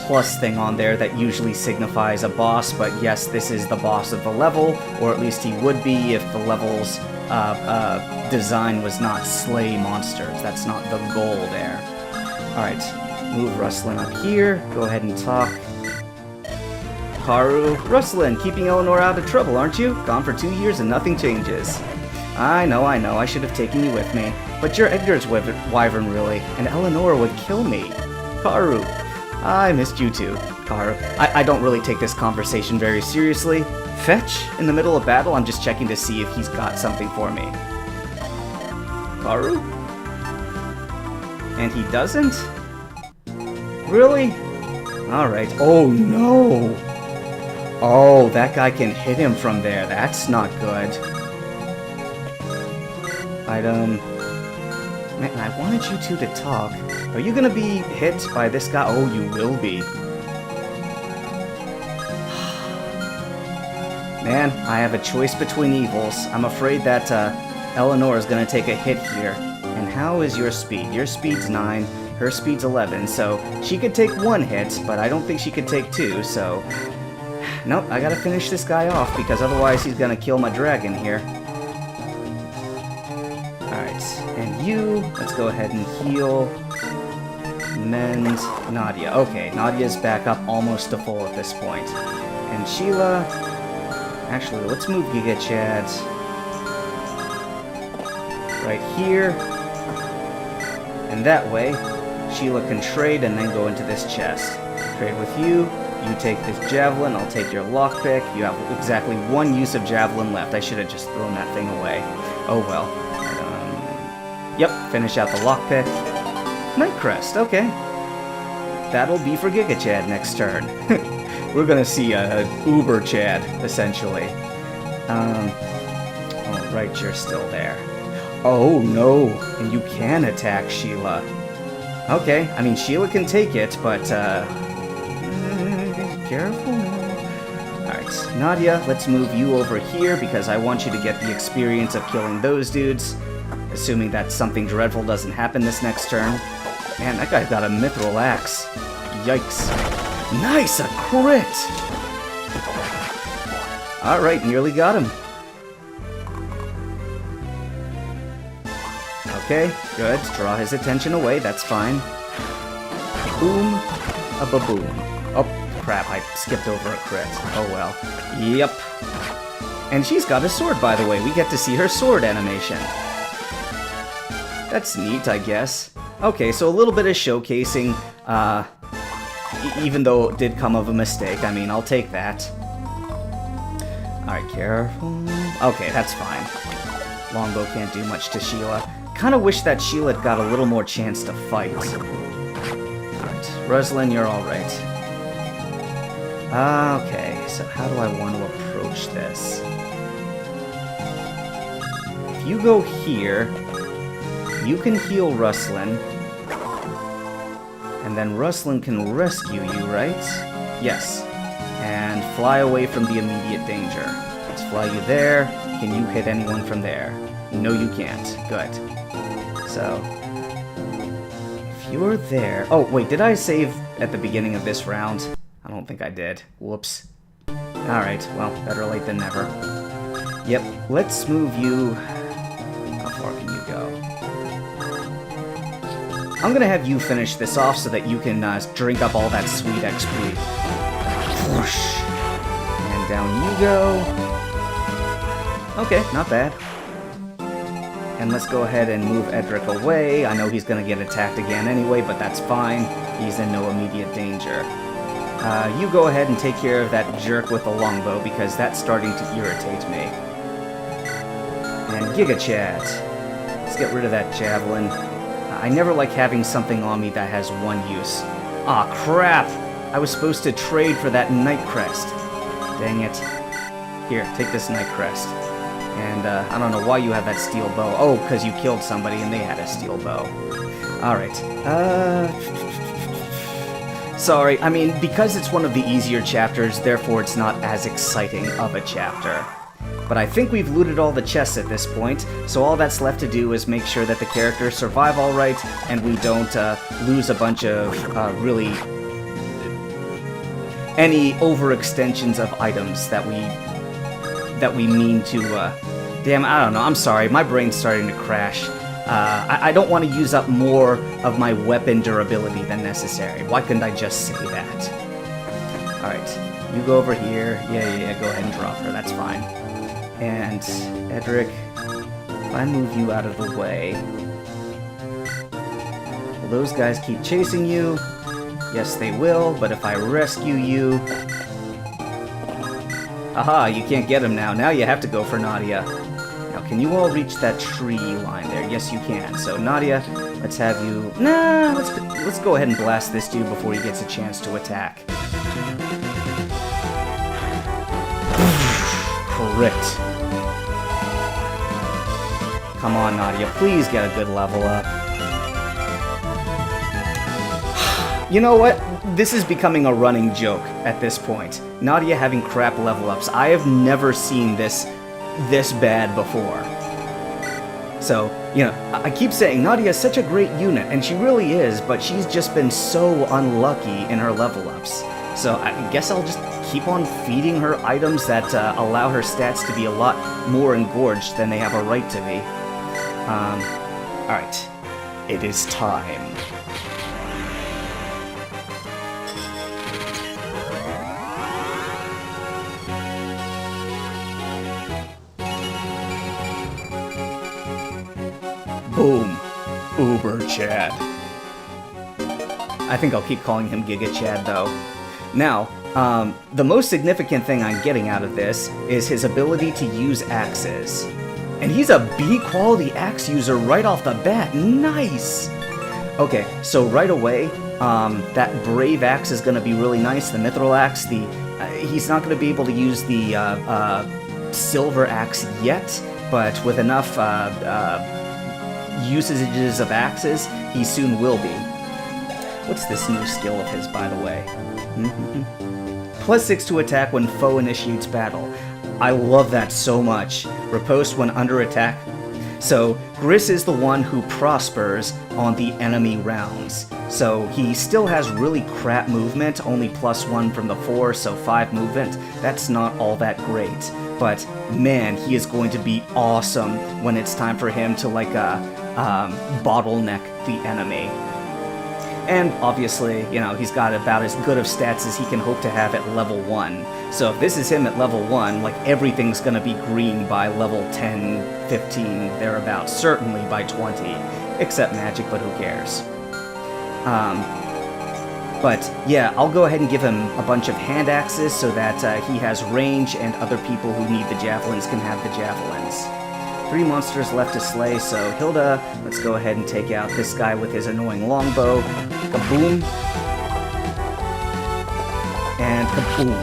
plus thing on there that usually signifies a boss, but yes, this is the boss of the level, or at least he would be if the level's design was not slay monsters. That's not the goal there. Alright, move Rustlin up here. Go ahead and talk. Haru, Rustlin, keeping Eleanor out of trouble, aren't you? Gone for 2 years and nothing changes. I know, I should have taken you with me. But you're Edgar's wyvern, really, and Eleanor would kill me. Karu, I missed you too. Karu, I don't really take this conversation very seriously. Fetch? In the middle of battle? I'm just checking to see if he's got something for me. Karu? And he doesn't? Really? Alright. Oh no! Oh, that guy can hit him from there. That's not good. Item. Man, I wanted you two to talk. Are you gonna be hit by this guy? Oh, you will be. Man, I have a choice between evils. I'm afraid that Eleanor is gonna take a hit here. And how is your speed? Your speed's 9, her speed's 11, so she could take 1 hit, but I don't think she could take 2, so... Nope, I gotta finish this guy off, because otherwise he's gonna kill my dragon here. Alright, and you, let's go ahead and heal. Mend Nadia. Okay, Nadia's back up almost to full at this point. And Sheila... Actually, let's move Gigachad right here. And that way, Sheila can trade and then go into this chest. Trade with you. You take this javelin, I'll take your lockpick. You have exactly 1 use of javelin left. I should have just thrown that thing away. Oh well. Yep, finish out the lockpick. Nightcrest, okay. That'll be for Gigachad next turn. We're gonna see a Uber Chad, essentially. Oh, right, you're still there. Oh no, and you can attack Sheila. Okay, I mean, Sheila can take it, but, careful. Alright, Nadia, let's move you over here because I want you to get the experience of killing those dudes. Assuming that something dreadful doesn't happen this next turn. Man, that guy's got a mithril axe. Yikes. Nice, a crit! Alright, nearly got him. Okay, good. Draw his attention away, that's fine. Boom, a baboom. Oh, crap, I skipped over a crit. Oh well. Yep. And she's got a sword, by the way. We get to see her sword animation. That's neat, I guess. Okay, so a little bit of showcasing, even though it did come of a mistake. I mean, I'll take that. Alright, careful. Okay, that's fine. Longbow can't do much to Sheila. Kinda wish that Sheila got a little more chance to fight. Alright, Rustlin, you're alright. Okay, so how do I want to approach this? If you go here, you can heal Rustlin, and then Rustlin can rescue you, right? Yes. And fly away from the immediate danger. Let's fly you there. Can you hit anyone from there? No, you can't. Good. So, if you're there... Oh, wait, did I save at the beginning of this round? I don't think I did. Whoops. Alright, well, better late than never. Yep, let's move you... How far can you go? I'm gonna have you finish this off so that you can drink up all that sweet XP. Whoosh. And down you go. Okay, not bad. And let's go ahead and move Edric away. I know he's gonna get attacked again anyway, but that's fine. He's in no immediate danger. You go ahead and take care of that jerk with the longbow, because that's starting to irritate me. And Gigachad. Let's get rid of that javelin. I never like having something on me that has one use. Aw, crap! I was supposed to trade for that Night Crest. Dang it. Here, take this Night Crest. And, I don't know why you have that steel bow. Oh, because you killed somebody and they had a steel bow. Alright, sorry, I mean, because it's one of the easier chapters, therefore it's not as exciting of a chapter. But I think we've looted all the chests at this point, so all that's left to do is make sure that the characters survive alright, and we don't lose a bunch of, really, any overextensions of items that we mean to, damn, I don't know, I'm sorry, my brain's starting to crash. I don't want to use up more of my weapon durability than necessary. Why couldn't I just say that? Alright, you go over here. Yeah, go ahead and drop her, that's fine. And, Edric, if I move you out of the way... Will those guys keep chasing you? Yes, they will, but if I rescue you... Aha, you can't get him now. Now you have to go for Nadia. Now, can you all reach that tree line there? Yes, you can. So, Nadia, let's have you... Nah, let's go ahead and blast this dude before he gets a chance to attack. Crit. Come on, Nadia, please get a good level up. You know what? This is becoming a running joke at this point. Nadia having crap level ups. I have never seen this bad before. So, you know, I keep saying Nadia is such a great unit, and she really is, but she's just been so unlucky in her level ups. So I guess I'll just keep on feeding her items that allow her stats to be a lot more engorged than they have a right to be. Alright. It is time. Boom. Uber Chad. I think I'll keep calling him Gigachad, though. Now, the most significant thing I'm getting out of this is his ability to use axes. And he's a B-quality axe user right off the bat. Nice! Okay, so right away, that Brave axe is going to be really nice. The Mithril axe, he's not going to be able to use the Silver axe yet, but with enough usages of axes, he soon will be. What's this new skill of his, by the way? Plus 6 to attack when foe initiates battle. I love that so much. Riposte when under attack. So, Griss is the one who prospers on the enemy rounds. So, he still has really crap movement, only +1 from the 4, so 5 movement. That's not all that great. But, man, he is going to be awesome when it's time for him to, like, bottleneck the enemy. And obviously, you know, he's got about as good of stats as he can hope to have at level 1. So if this is him at level 1, like, everything's gonna be green by level 10, 15, thereabouts. Certainly by 20. Except magic, but who cares? But yeah, I'll go ahead and give him a bunch of hand axes so that he has range and other people who need the javelins can have the javelins. 3 monsters left to slay, so Hilda, let's go ahead and take out this guy with his annoying longbow. Kaboom. And kaboom.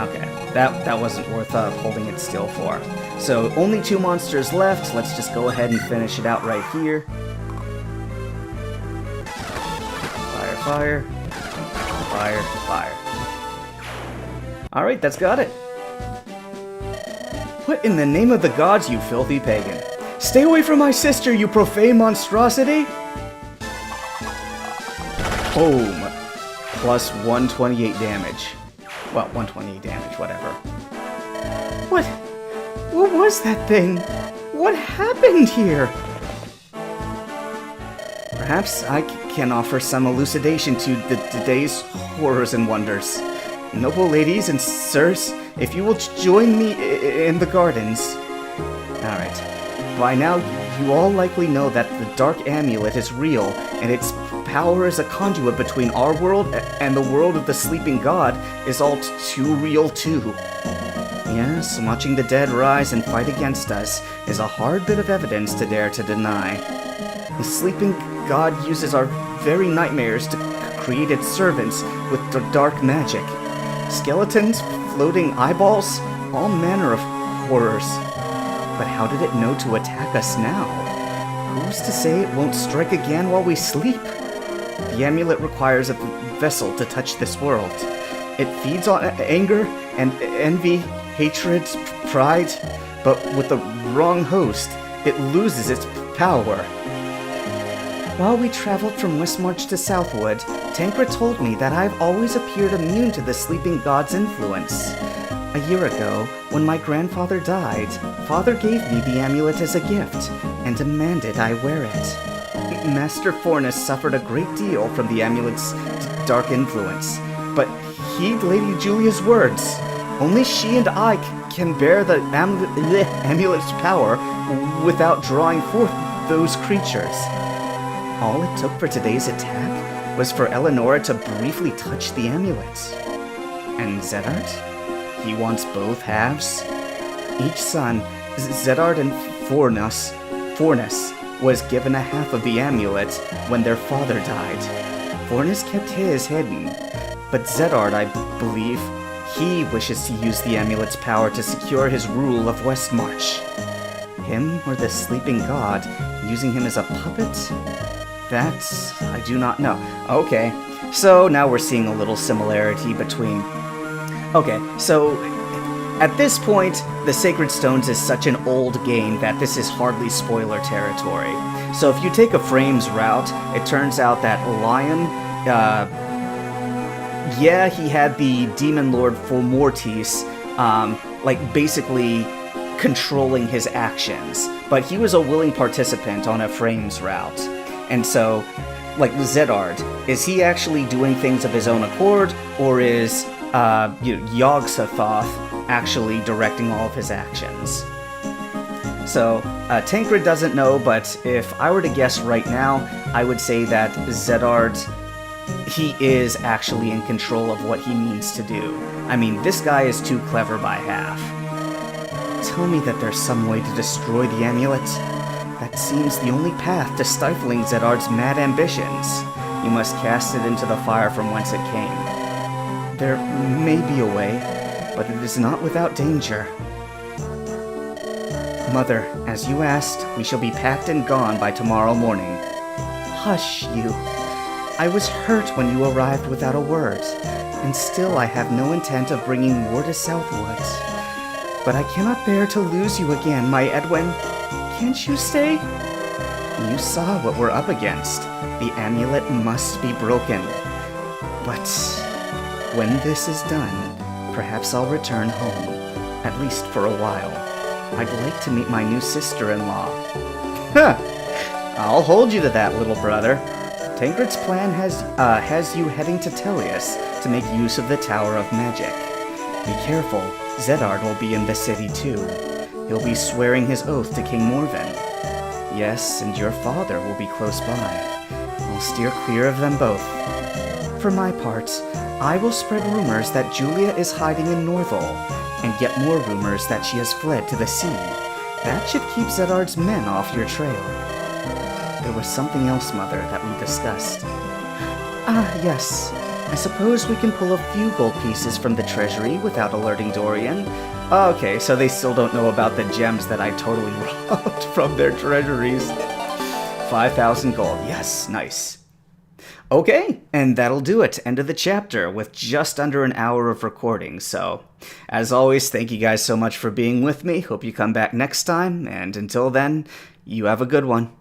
Okay, that wasn't worth holding it still for. So, only 2 monsters left. Let's just go ahead and finish it out right here. Fire, fire. Fire, fire. Alright, that's got it. What in the name of the gods, you filthy pagan? Stay away from my sister, you profane monstrosity! Boom. Plus 128 damage. Well, 128 damage, whatever. What was that thing? What What happened here? Perhaps I can offer some elucidation to today's horrors and wonders. Noble ladies and sirs, if you will join me in the gardens. Alright. By now, you all likely know that the Dark Amulet is real, and its power as a conduit between our world and the world of the sleeping god is all too real too. Yes, watching the dead rise and fight against us is a hard bit of evidence to dare to deny. The sleeping god uses our very nightmares to create its servants with dark magic. Skeletons, floating eyeballs, all manner of horrors. But how did it know to attack us now? Who's to say it won't strike again while we sleep? The amulet requires a vessel to touch this world. It feeds on anger and envy, hatred, pride, but with the wrong host, it loses its power. While we traveled from Westmarch to Southwood, Tancred told me that I've always appeared immune to the sleeping god's influence. A year ago, when my grandfather died, Father gave me the amulet as a gift and demanded I wear it. Master Fornes suffered a great deal from the amulet's dark influence, but heed Lady Julia's words. Only she and I can bear the amulet's power without drawing forth those creatures. All it took for today's attack was for Eleonora to briefly touch the amulet. And Zedard? He wants both halves? Each son, Zedard and Fornes, was given a half of the amulet when their father died. Fornes kept his hidden, but Zedard, I believe, he wishes to use the amulet's power to secure his rule of Westmarch. Him or the sleeping god, using him as a puppet? That I do not know. Okay, so now we're seeing a little similarity between... Okay, so at this point, the Sacred Stones is such an old game that this is hardly spoiler territory. So if you take a Frames route, it turns out that Lion, yeah, he had the Demon Lord for Mortis, basically controlling his actions, but he was a willing participant on a Frames route. And so, like Zedard, is he actually doing things of his own accord, or is Yog-Sothoth actually directing all of his actions? So, Tancred doesn't know, but if I were to guess right now, I would say that Zedard, he is actually in control of what he means to do. I mean, this guy is too clever by half. Tell me that there's some way to destroy the amulet. That seems the only path to stifling Zedard's mad ambitions. You must cast it into the fire from whence it came. There may be a way, but it is not without danger. Mother, as you asked, we shall be packed and gone by tomorrow morning. Hush, you. I was hurt when you arrived without a word, and still I have no intent of bringing war to Southwood. But I cannot bear to lose you again, my Edwin. Can't you stay? You saw what we're up against. The amulet must be broken. But when this is done, perhaps I'll return home, at least for a while. I'd like to meet my new sister-in-law. Huh! I'll hold you to that, little brother. Tancred's plan has you heading to Tellius to make use of the Tower of Magic. Be careful, Zedard will be in the city too. He'll be swearing his oath to King Morven. Yes, and your father will be close by. I'll steer clear of them both. For my part, I will spread rumors that Julia is hiding in Northall, and yet more rumors that she has fled to the sea. That should keep Zedard's men off your trail. There was something else, Mother, that we discussed. Yes. I suppose we can pull a few gold pieces from the treasury without alerting Dorian. Okay, so they still don't know about the gems that I totally robbed from their treasuries. 5,000 gold. Yes, nice. Okay, and that'll do it. End of the chapter with just under an hour of recording. So, as always, thank you guys so much for being with me. Hope you come back next time, and until then, you have a good one.